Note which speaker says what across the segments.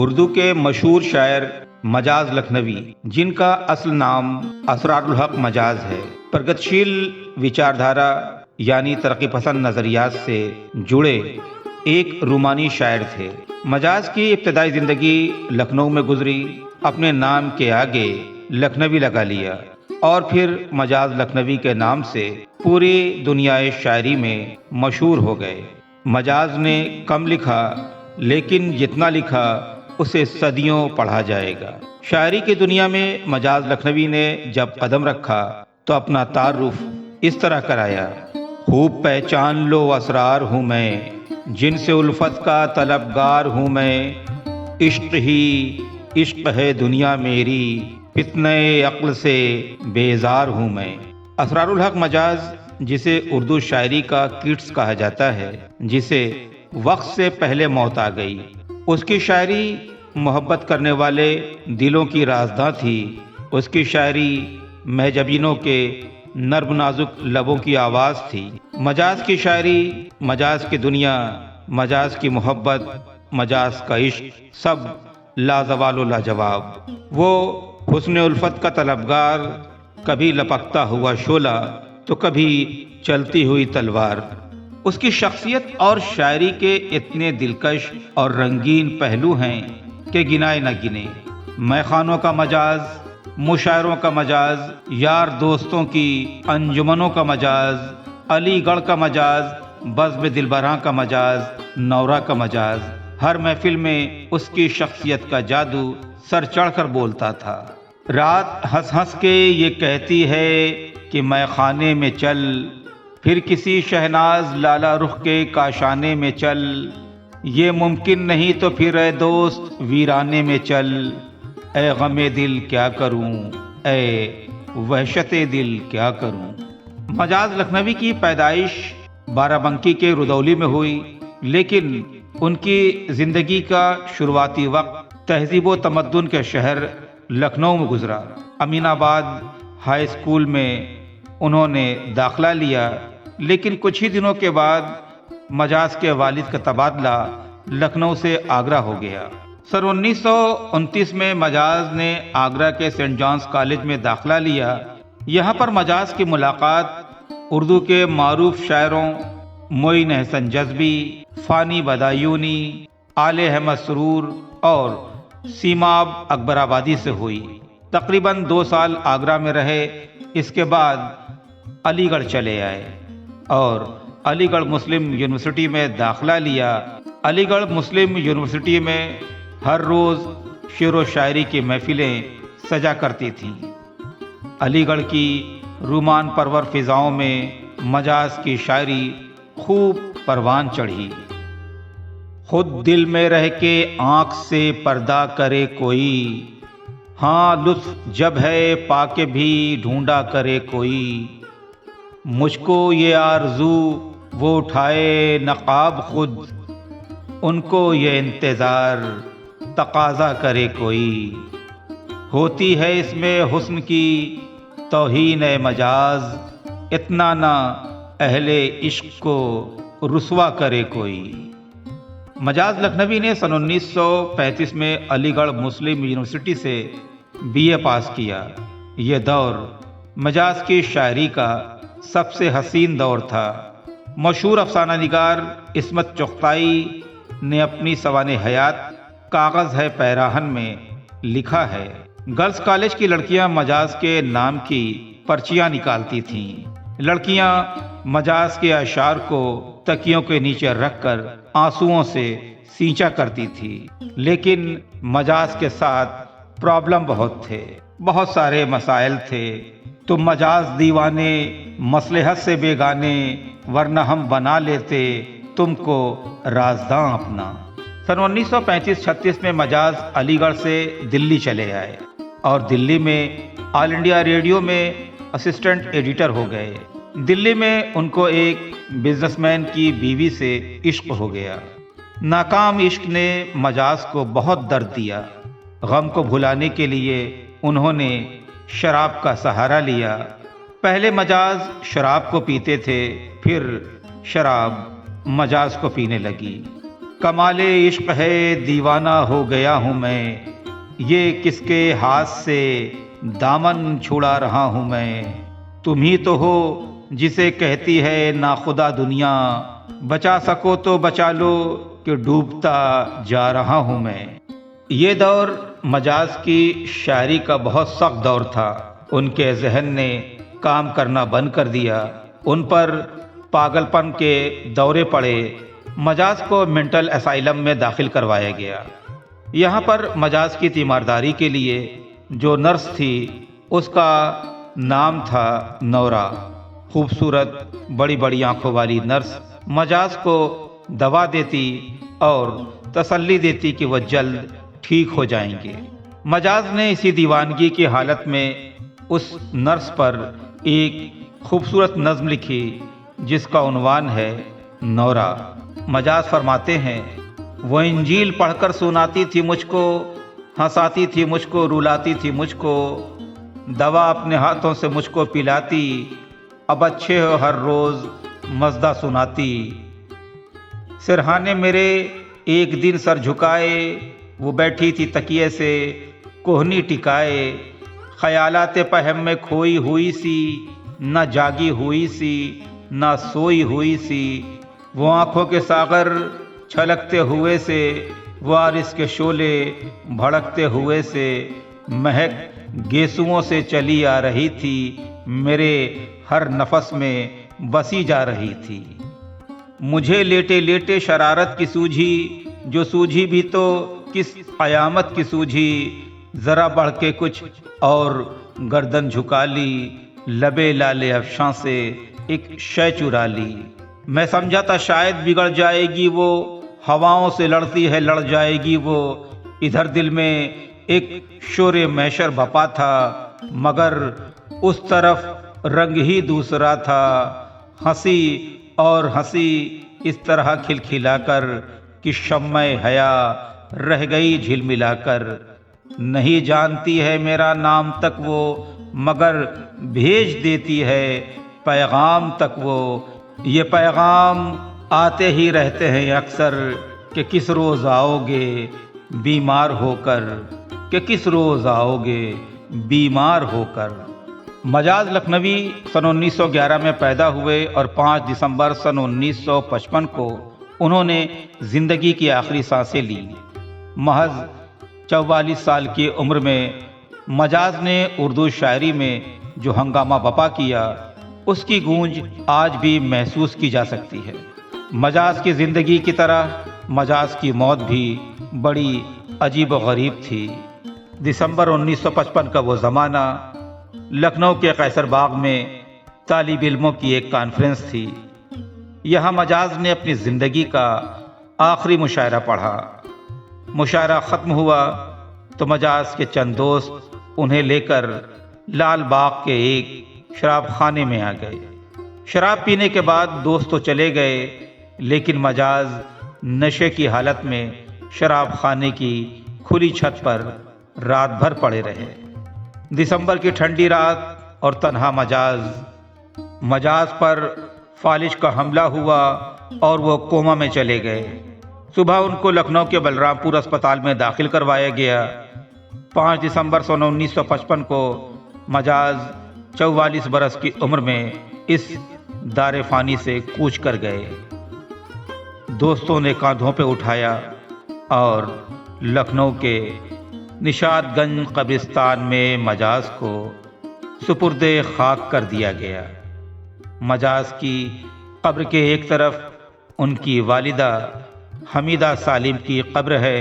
Speaker 1: اردو کے مشہور شاعر مجاز لکھنوی، جن کا اصل نام اسرار الحق مجاز ہے، پرگتشیل وچاردھارا یعنی ترقی پسند نظریات سے جڑے ایک رومانی شاعر تھے۔ مجاز کی ابتدائی زندگی لکھنؤ میں گزری، اپنے نام کے آگے لکھنوی لگا لیا اور پھر مجاز لکھنوی کے نام سے پوری دنیائے شاعری میں مشہور ہو گئے۔ مجاز نے کم لکھا، لیکن جتنا لکھا اسے صدیوں پڑھا جائے گا۔ شاعری کی دنیا میں مجاز لکھنوی نے جب قدم رکھا تو اپنا تعارف اس طرح کرایا: خوب پہچان لو اسرار ہوں میں، جن سے الفت کا طلبگار ہوں میں، عشق ہی عشق ہے دنیا میری، فتنہ عقل سے بیزار ہوں میں۔ اسرار الحق مجاز، جسے اردو شاعری کا کیٹس کہا جاتا ہے، جسے وقت سے پہلے موت آ گئی، اس کی شاعری محبت کرنے والے دلوں کی رازداں تھی۔ اس کی شاعری محجبینوں کے نرم نازک لبوں کی آواز تھی۔ مجاز کی شاعری، مجاز کی دنیا، مجاز کی محبت، مجاز کا عشق، سب لازوال و لاجواب۔ وہ حسن الفت کا طلبگار، کبھی لپکتا ہوا شعلہ تو کبھی چلتی ہوئی تلوار۔ اس کی شخصیت اور شاعری کے اتنے دلکش اور رنگین پہلو ہیں کہ گنائے نہ گنے۔ میخانوں کا مجاز، مشاعروں کا مجاز، یار دوستوں کی انجمنوں کا مجاز، علی گڑھ کا مجاز، بزم دلبراں کا مجاز، نورہ کا مجاز۔ ہر محفل میں اس کی شخصیت کا جادو سر چڑھ کر بولتا تھا۔ رات ہنس ہنس کے یہ کہتی ہے کہ میں خانے میں چل، پھر کسی شہناز لالا رخ کے کاشانے میں چل، یہ ممکن نہیں تو پھر اے دوست ویرانے میں چل، اے غم دل کیا کروں، اے وحشت دل کیا کروں۔ مجاز لکھنوی کی پیدائش بارہ بنکی کے رودولی میں ہوئی، لیکن ان کی زندگی کا شروعاتی وقت تہذیب و تمدن کے شہر لکھنؤ میں گزرا۔ امین آباد ہائی اسکول میں انہوں نے داخلہ لیا، لیکن کچھ ہی دنوں کے بعد مجاز کے والد کا تبادلہ لکھنؤ سے آگرہ ہو گیا۔ سن 1929 میں مجاز نے آگرہ کے سینٹ جانز کالج میں داخلہ لیا۔ یہاں پر مجاز کی ملاقات اردو کے معروف شاعروں معین احسن جذبی، فانی بدایونی، آل احمد سرور اور سیماب اکبر آبادی سے ہوئی۔ تقریباً 2 سال آگرہ میں رہے۔ اس کے بعد علی گڑھ چلے آئے اور علی گڑھ مسلم یونیورسٹی میں داخلہ لیا۔ علی گڑھ مسلم یونیورسٹی میں ہر روز شعر و شاعری کی محفلیں سجا کرتی تھیں۔ علی گڑھ کی رومان پرور فضاؤں میں مجاز کی شاعری خوب پروان چڑھی۔ خود دل میں رہ کے آنکھ سے پردہ کرے کوئی، ہاں لطف جب ہے پا کے بھی ڈھونڈا کرے کوئی، مجھ کو یہ آرزو وہ اٹھائے نقاب خود، ان کو یہ انتظار تقاضا کرے کوئی، ہوتی ہے اس میں حسن کی توہین مجاز، اتنا نہ اہل عشق کو رسوا کرے کوئی۔ مجاز لکھنوی نے سن 1935 میں علی گڑھ مسلم یونیورسٹی سے BA پاس کیا۔ یہ دور مجاز کی شاعری کا سب سے حسین دور تھا۔ مشہور افسانہ نگار عصمت چغتائی نے اپنی سوانح حیات کاغذ ہے پیراہن میں لکھا ہے: گرلز کالج کی لڑکیاں مجاز کے نام کی پرچیاں نکالتی تھیں۔ لڑکیاں مجاز کے اشعار کو تکیوں کے نیچے رکھ کر آنسوؤں سے سینچا کرتی تھی، لیکن مجاز کے ساتھ پرابلم بہت تھے، بہت سارے مسائل تھے۔ تم مجاز دیوانے مصلحت سے بیگانے، ورنہ ہم بنا لیتے تم کو رازداں اپنا۔ سن 1935-36 میں مجاز علی گڑھ سے دلی چلے آئے اور دلی میں آل انڈیا ریڈیو میں اسسٹنٹ ایڈیٹر ہو گئے۔ دلی میں ان کو ایک بزنس مین کی بیوی سے عشق ہو گیا۔ ناکام عشق نے مجاز کو بہت درد دیا۔ غم کو بھلانے کے لیے انہوں نے شراب کا سہارا لیا۔ پہلے مجاز شراب کو پیتے تھے، پھر شراب مجاز کو پینے لگی۔ کمال عشق ہے دیوانہ ہو گیا ہوں میں، یہ کس کے ہاتھ سے دامن چھڑا رہا ہوں میں۔ تم ہی تو ہو جسے کہتی ہے ناخدا دنیا، بچا سکو تو بچا لو کہ ڈوبتا جا رہا ہوں میں۔ یہ دور مجاز کی شاعری کا بہت سخت دور تھا۔ ان کے ذہن نے کام کرنا بند کر دیا، ان پر پاگل پن کے دورے پڑے۔ مجاز کو مینٹل اسائلم میں داخل کروایا گیا۔ یہاں پر مجاز کی تیمارداری کے لیے جو نرس تھی اس کا نام تھا نورا۔ خوبصورت بڑی بڑی آنکھوں والی نرس مجاز کو دوا دیتی اور تسلی دیتی کہ وہ جلد ٹھیک ہو جائیں گے۔ مجاز نے اسی دیوانگی کی حالت میں اس نرس پر ایک خوبصورت نظم لکھی جس کا عنوان ہے نورا۔ مجاز فرماتے ہیں، وہ انجیل پڑھ کر سناتی تھی مجھ کو، ہنساتی تھی مجھ کو، رلاتی تھی مجھ کو، دوا اپنے ہاتھوں سے مجھ کو پلاتی، اب اچھے ہو ہر روز مزدہ سناتی۔ سرہانے میرے ایک دن سر جھکائے، وہ بیٹھی تھی تکیے سے کوہنی ٹکائے، خیالات پہم میں کھوئی ہوئی سی، نہ جاگی ہوئی سی نہ سوئی ہوئی سی، وہ آنکھوں کے ساغر چھلکتے ہوئے سے، وہ عرش کے شعلے بھڑکتے ہوئے سے، مہک گیسوؤں سے چلی آ رہی تھی، میرے ہر نفس میں بسی جا رہی تھی۔ مجھے لیٹے لیٹے شرارت کی سوجھی، جو سوجھی بھی تو کس قیامت کی سوجھی، ذرا بڑھ کے کچھ اور گردن جھکا لی، لبے لالے افشاں سے ایک شے چرا لی۔ میں سمجھا تھا شاید بگڑ جائے گی وہ، ہواؤں سے لڑتی ہے لڑ جائے گی وہ، ادھر دل میں ایک شور محشر بپا تھا، مگر اس طرف رنگ ہی دوسرا تھا۔ ہنسی اور ہنسی اس طرح کھلکھلا کر کہ شمع حیا رہ گئی جھلملا کر۔ نہیں جانتی ہے میرا نام تک وہ، مگر بھیج دیتی ہے پیغام تک وہ۔ یہ پیغام آتے ہی رہتے ہیں اکثر کہ کس روز آؤ گے بیمار ہو کر، کہ کس روز آؤ گے بیمار ہو کر۔ مجاز لکھنوی سن 1911 میں پیدا ہوئے اور 5 دسمبر سن 1955 کو انہوں نے زندگی کی آخری سانسیں لی۔ محض 44 سال کی عمر میں مجاز نے اردو شاعری میں جو ہنگامہ بپا کیا، اس کی گونج آج بھی محسوس کی جا سکتی ہے۔ مجاز کی زندگی کی طرح مجاز کی موت بھی بڑی عجیب و غریب تھی۔ دسمبر 1955 کا وہ زمانہ، لکھنؤ کے قیصر باغ میں طالب علموں کی ایک کانفرنس تھی۔ یہاں مجاز نے اپنی زندگی کا آخری مشاعرہ پڑھا۔ مشاعرہ ختم ہوا تو مجاز کے چند دوست انہیں لے کر لال باغ کے ایک شراب خانے میں آ گئے۔ شراب پینے کے بعد دوست تو چلے گئے، لیکن مجاز نشے کی حالت میں شراب خانے کی کھلی چھت پر رات بھر پڑے رہے۔ دسمبر کی ٹھنڈی رات اور تنہا مجاز پر فالج کا حملہ ہوا اور وہ کوما میں چلے گئے۔ صبح ان کو لکھنؤ کے بلرام پور اسپتال میں داخل کروایا گیا۔ 5 دسمبر سن 1955 کو مجاز 44 برس کی عمر میں اس دار فانی سے کوچ کر گئے۔ دوستوں نے کاندھوں پہ اٹھایا اور لکھنؤ کے نشاد گنج قبرستان میں مجاز کو سپرد خاک کر دیا گیا۔ مجاز کی قبر کے ایک طرف ان کی والدہ حمیدہ سالم کی قبر ہے،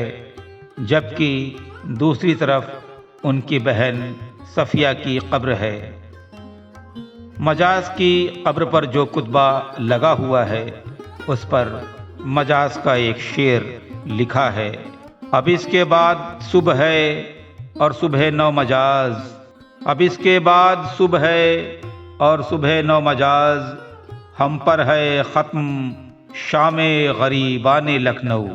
Speaker 1: جبکہ دوسری طرف ان کی بہن صفیہ کی قبر ہے۔ مجاز کی قبر پر جو کتبہ لگا ہوا ہے اس پر مجاز کا ایک شعر لکھا ہے، اب اس کے بعد صبح ہے اور صبح نو مجاز، اب اس کے بعد صبح ہے اور صبح نو مجاز، ہم پر ہے ختم شام غریبان لکھنؤ۔